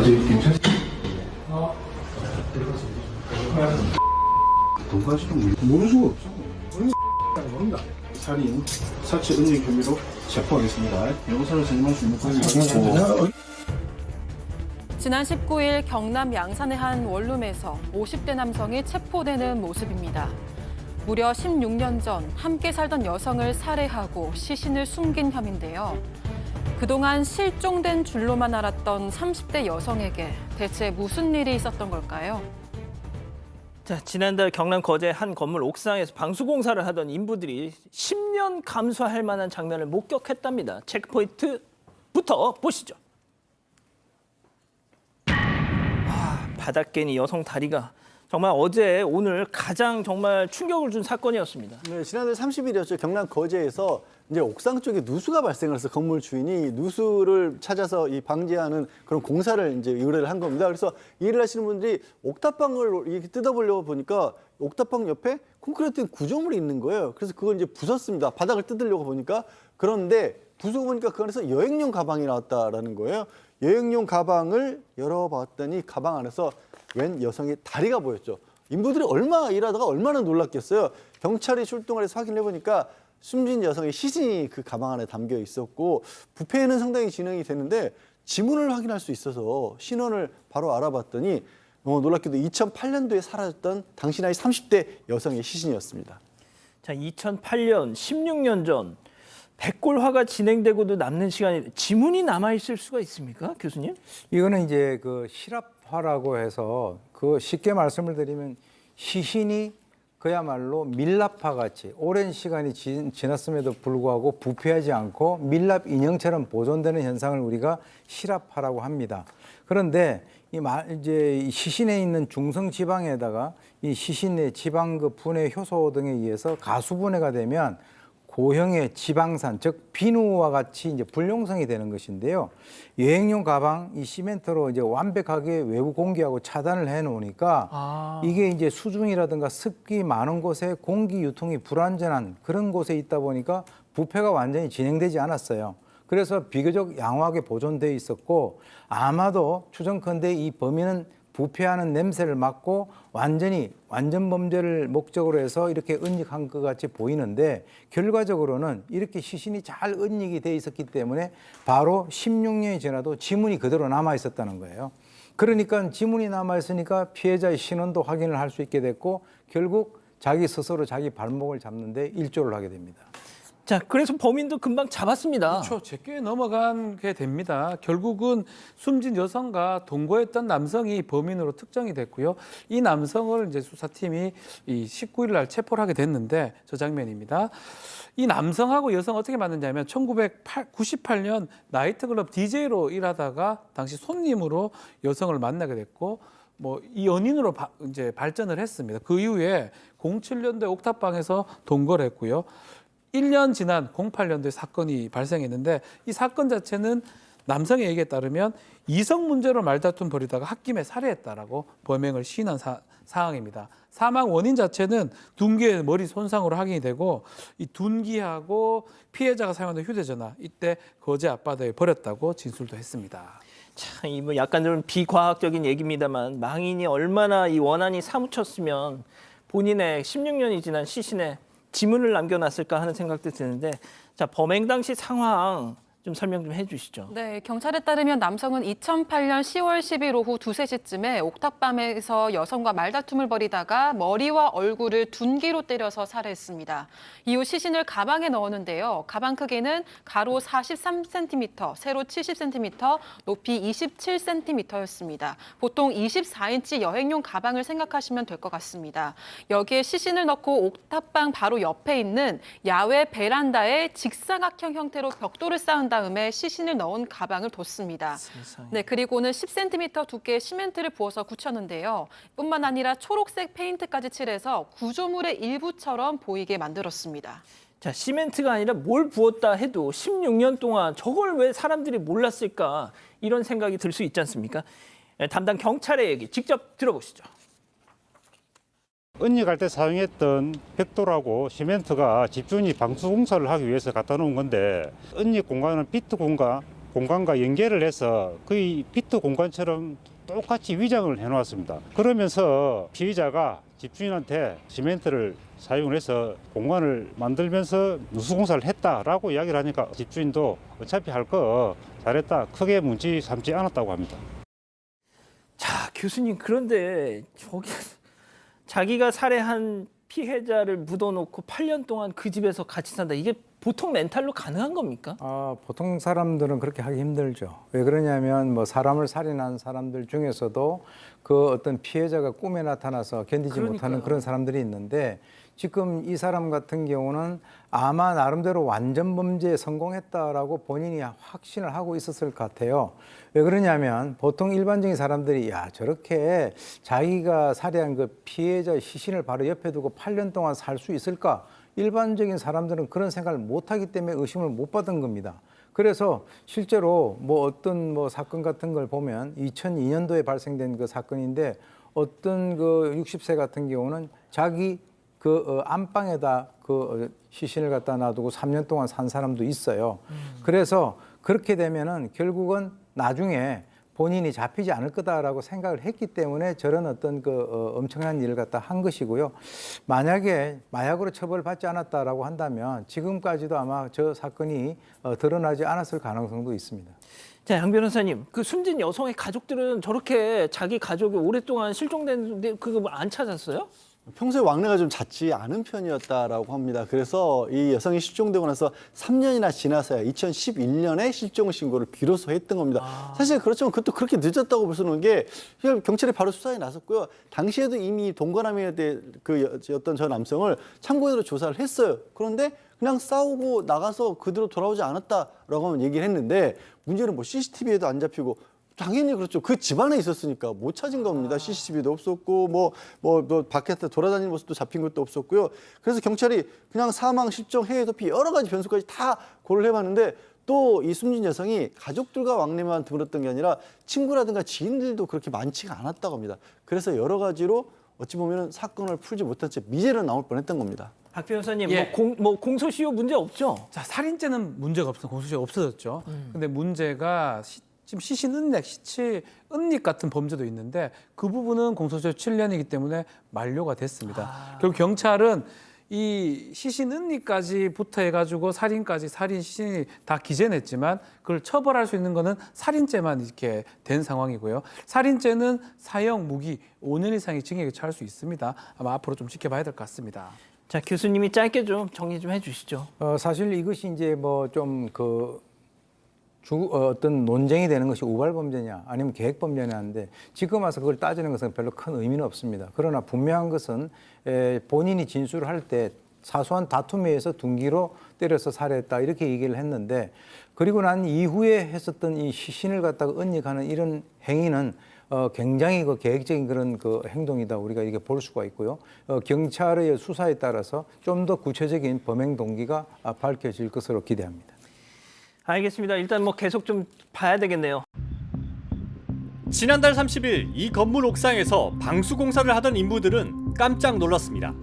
아직 괜찮습니다. 돈까지도 모를 수가 없어. 모른다. 살인, 사체 은닉 혐의로 체포하겠습니다. 영사를 선임할 수 있는 권한이 지난 19일 경남 양산의 한 원룸에서 50대 남성이 체포되는 모습입니다. 무려 16년 전 함께 살던 여성을 살해하고 시신을 숨긴 혐의인데요. 그동안 실종된 줄로만 알았던 30대 여성에게 대체 무슨 일이 있었던 걸까요? 자, 지난달 경남 거제 한 건물 옥상에서 방수공사를 하던 인부들이 10년 감수할 만한 장면을 목격했답니다. 체크포인트부터 보시죠. 바닥 깨니 여성 다리가 정말 어제 오늘 가장 정말 충격을 준 사건이었습니다. 네, 지난달 30일이었죠. 경남 거제에서 이제 옥상 쪽에 누수가 발생을 해서 건물 주인이 누수를 찾아서 이 방지하는 그런 공사를 이제 의뢰를 한 겁니다. 그래서 일을 하시는 분들이 옥탑방을 이렇게 뜯어보려고 보니까 옥탑방 옆에 콘크리트 구조물이 있는 거예요. 그래서 그걸 이제 부쉈습니다. 바닥을 뜯으려고 보니까. 그런데 부수고 보니까 그 안에서 여행용 가방이 나왔다라는 거예요. 여행용 가방을 열어봤더니 가방 안에서 웬 여성의 다리가 보였죠. 인부들이 일하다가 얼마나 놀랐겠어요. 경찰이 출동을 해서 확인해 보니까 숨진 여성의 시신이 그 가방 안에 담겨 있었고 부패는 상당히 진행이 됐는데 지문을 확인할 수 있어서 신원을 바로 알아봤더니 놀랍게도 2008년도에 사라졌던 당시 나이 30대 여성의 시신이었습니다. 자, 2008년 16년 전 백골화가 진행되고도 남는 시간이 지문이 남아 있을 수가 있습니까, 교수님? 이거는 이제 그 실압화라고 해서 그 쉽게 말씀을 드리면 시신이 그야말로 밀랍화 같이 오랜 시간이 지났음에도 불구하고 부패하지 않고 밀랍 인형처럼 보존되는 현상을 우리가 실압화라고 합니다. 그런데 이제 이 시신에 있는 중성 지방에다가 이 시신의 지방 그 분해 효소 등에 의해서 가수분해가 되면 고형의 지방산, 즉 비누와 같이 이제 불용성이 되는 것인데요. 여행용 가방 이 시멘트로 이제 완벽하게 외부 공기하고 차단을 해 놓으니까 이게 이제 수중이라든가 습기 많은 곳에 공기 유통이 불안전한 그런 곳에 있다 보니까 부패가 완전히 진행되지 않았어요. 그래서 비교적 양호하게 보존되어 있었고 아마도 추정컨대 이 범인은 부패하는 냄새를 맡고 완전 범죄를 목적으로 해서 이렇게 은닉한 것 같이 보이는데 결과적으로는 이렇게 시신이 잘 은닉이 돼 있었기 때문에 바로 16년이 지나도 지문이 그대로 남아 있었다는 거예요. 그러니까 지문이 남아 있으니까 피해자의 신원도 확인을 할 수 있게 됐고 결국 자기 스스로 자기 발목을 잡는데 일조를 하게 됩니다. 자, 그래서 범인도 금방 잡았습니다. 그렇죠. 제게 넘어가게 됩니다. 결국은 숨진 여성과 동거했던 남성이 범인으로 특정이 됐고요. 이 남성을 이제 수사팀이 이 19일 날 체포를 하게 됐는데 저 장면입니다. 이 남성하고 여성 어떻게 만났냐면 1998년 나이트클럽 DJ로 일하다가 당시 손님으로 여성을 만나게 됐고 이 연인으로 이제 발전을 했습니다. 그 이후에 07년도에 옥탑방에서 동거를 했고요. 1년 지난 08년도에 사건이 발생했는데 이 사건 자체는 남성의 얘기에 따르면 이성 문제로 말다툼 벌이다가 홧김에 살해했다라고 범행을 시인한 상황입니다. 사망 원인 자체는 둔기의 머리 손상으로 확인이 되고 이 둔기하고 피해자가 사용하는 휴대전화 이때 거제 앞바다에 버렸다고 진술도 했습니다. 참, 이 뭐 약간 좀 비과학적인 얘기입니다만 망인이 얼마나 이 원한이 사무쳤으면 본인의 16년이 지난 시신에 지문을 남겨놨을까 하는 생각도 드는데 자, 범행 당시 상황 좀 설명 좀 해주시죠. 네, 경찰에 따르면 남성은 2008년 10월 10일 오후 2~3시쯤에 옥탑방에서 여성과 말다툼을 벌이다가 머리와 얼굴을 둔기로 때려서 살해했습니다. 이후 시신을 가방에 넣었는데요. 가방 크기는 가로 43cm, 세로 70cm, 높이 27cm였습니다. 보통 24인치 여행용 가방을 생각하시면 될 것 같습니다. 여기에 시신을 넣고 옥탑방 바로 옆에 있는 야외 베란다에 직사각형 형태로 벽돌을 쌓은 다음에 시신을 넣은 가방을 뒀습니다. 세상에. 네, 그리고는 10cm 두께의 시멘트를 부어서 굳혔는데요. 뿐만 아니라 초록색 페인트까지 칠해서 구조물의 일부처럼 보이게 만들었습니다. 자, 시멘트가 아니라 뭘 부었다 해도 16년 동안 저걸 왜 사람들이 몰랐을까 이런 생각이 들 수 있지 않습니까? 담당 경찰의 얘기 직접 들어보시죠. 은닉할 때 사용했던 벽돌하고 시멘트가 집주인이 방수 공사를 하기 위해서 갖다 놓은 건데 은닉 공간은 비트 공간 공간과 연결을 해서 거의 피트 공간처럼 똑같이 위장을 해놓았습니다. 그러면서 피의자가 집주인한테 시멘트를 사용해서 공간을 만들면서 누수공사를 했다라고 이야기를 하니까 집주인도 어차피 할 거 잘했다, 크게 문제 삼지 않았다고 합니다. 자, 교수님, 그런데 저기 자기가 살해한 피해자를 묻어놓고 8년 동안 그 집에서 같이 산다. 이게 보통 멘탈로 가능한 겁니까? 보통 사람들은 그렇게 하기 힘들죠. 왜 그러냐면 뭐 사람을 살인한 사람들 중에서도 그 어떤 피해자가 꿈에 나타나서 견디지 못하는 그런 사람들이 있는데 지금 이 사람 같은 경우는 아마 나름대로 완전 범죄에 성공했다라고 본인이 확신을 하고 있었을 것 같아요. 왜 그러냐면 보통 일반적인 사람들이 야, 저렇게 자기가 살해한 그 피해자 시신을 바로 옆에 두고 8년 동안 살 수 있을까? 일반적인 사람들은 그런 생각을 못 하기 때문에 의심을 못 받은 겁니다. 그래서 실제로 뭐 어떤 뭐 사건 같은 걸 보면 2002년도에 발생된 그 사건인데 어떤 그 60세 같은 경우는 자기 안방에다 시신을 갖다 놔두고 3년 동안 산 사람도 있어요. 그래서 그렇게 되면은 결국은 나중에 본인이 잡히지 않을 거다라고 생각을 했기 때문에 저런 어떤 엄청난 일을 갖다 한 것이고요. 만약에 마약으로 처벌받지 않았다라고 한다면 지금까지도 아마 저 사건이 드러나지 않았을 가능성도 있습니다. 자, 양 변호사님, 그 숨진 여성의 가족들은 저렇게 자기 가족이 오랫동안 실종됐는데 그거 안 찾았어요? 평소에 왕래가 좀 잦지 않은 편이었다라고 합니다. 그래서 이 여성이 실종되고 나서 3년이나 지나서야 2011년에 실종 신고를 비로소 했던 겁니다. 사실 그렇지만 그것도 그렇게 늦었다고 볼 수는 게 경찰이 바로 수사에 나섰고요. 당시에도 이미 동거남에 대해 어떤 저 남성을 참고인으로 조사를 했어요. 그런데 그냥 싸우고 나가서 그대로 돌아오지 않았다라고 얘기를 했는데 문제는 뭐 CCTV에도 안 잡히고 당연히 그렇죠. 그 집안에 있었으니까 못 찾은 겁니다. CCTV도 없었고 뭐 밖에서 돌아다니는 모습도 잡힌 것도 없었고요. 그래서 경찰이 그냥 사망, 실종, 해외 도피 여러 가지 변수까지 다 고려를 해봤는데 또 이 숨진 여성이 가족들과 왕래만 드물었던 게 아니라 친구라든가 지인들도 그렇게 많지가 않았다고 합니다. 그래서 여러 가지로 어찌 보면 사건을 풀지 못한 채 미제로 나올 뻔했던 겁니다. 박 변호사님, 예. 공소시효 문제 없죠? 자, 살인죄는 문제가 없어 공소시효 없어졌죠. 근데 문제가 지금 시신 은닉, 시체 은닉 같은 범죄도 있는데 그 부분은 공소시효 7년이기 때문에 만료가 됐습니다. 결국 경찰은 이 시신 은닉까지부터 해가지고 살인까지 살인 시신이 다 기재냈지만 그걸 처벌할 수 있는 거는 살인죄만 이렇게 된 상황이고요. 살인죄는 사형 무기 5년 이상의 징역에 처할 수 있습니다. 아마 앞으로 좀 지켜봐야 될 것 같습니다. 자, 교수님이 짧게 좀 정리 좀 해주시죠. 사실 이것이 이제 뭐 좀 어떤 논쟁이 되는 것이 우발범죄냐 아니면 계획범죄냐인데 지금 와서 그걸 따지는 것은 별로 큰 의미는 없습니다. 그러나 분명한 것은 본인이 진술을 할 때 사소한 다툼에 의해서 둔기로 때려서 살해했다 이렇게 얘기를 했는데 그리고 난 이후에 했었던 이 시신을 갖다가 은닉하는 이런 행위는 굉장히 계획적인 그런 행동이다 우리가 이렇게 볼 수가 있고요. 경찰의 수사에 따라서 좀 더 구체적인 범행 동기가 밝혀질 것으로 기대합니다. 알겠습니다. 일단 뭐 계속 좀 봐야 되겠네요. 지난달 30일 이 건물 옥상에서 방수 공사를 하던 인부들은 깜짝 놀랐습니다.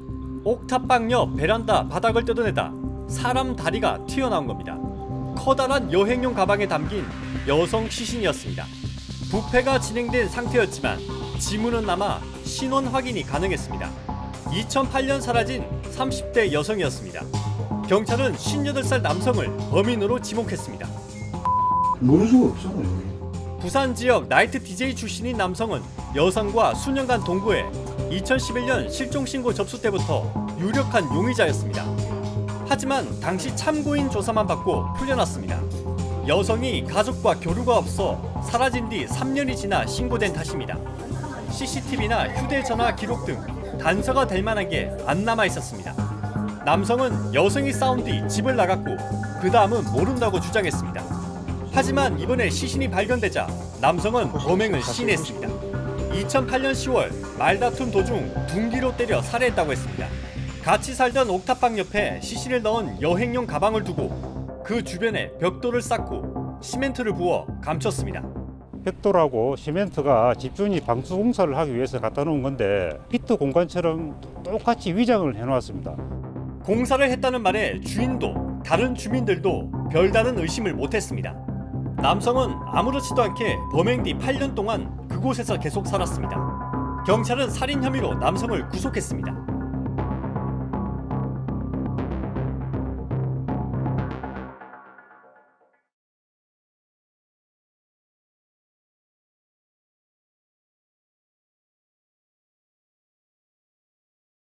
옥탑방 옆 베란다 바닥을 뜯어내다 사람 다리가 튀어나온 겁니다. 커다란 여행용 가방에 담긴 여성 시신이었습니다. 부패가 진행된 상태였지만 지문은 남아 신원 확인이 가능했습니다. 2008년 사라진 30대 여성이었습니다. 경찰은 58살 남성을 범인으로 지목했습니다. 모를 수가 없잖아요. 부산 지역 나이트 DJ 출신인 남성은 여성과 수년간 동거해 2011년 실종 신고 접수 때부터 유력한 용의자였습니다. 하지만 당시 참고인 조사만 받고 풀려났습니다. 여성이 가족과 교류가 없어 사라진 뒤 3년이 지나 신고된 탓입니다. CCTV나 휴대전화 기록 등 단서가 될 만한 게 안 남아 있었습니다. 남성은 여성이 싸운 뒤 집을 나갔고 그 다음은 모른다고 주장했습니다. 하지만 이번에 시신이 발견되자 남성은 범행을 시인했습니다. 2008년 10월 말다툼 도중 둔기로 때려 살해했다고 했습니다. 같이 살던 옥탑방 옆에 시신을 넣은 여행용 가방을 두고 그 주변에 벽돌을 쌓고 시멘트를 부어 감췄습니다. 벽돌하고 시멘트가 집주인이 방수 공사를 하기 위해서 갖다 놓은 건데 피트 공간처럼 똑같이 위장을 해놓았습니다. 공사를 했다는 말에 주인도 다른 주민들도 별다른 의심을 못했습니다. 남성은 아무렇지도 않게 범행 뒤 8년 동안 그곳에서 계속 살았습니다. 경찰은 살인 혐의로 남성을 구속했습니다.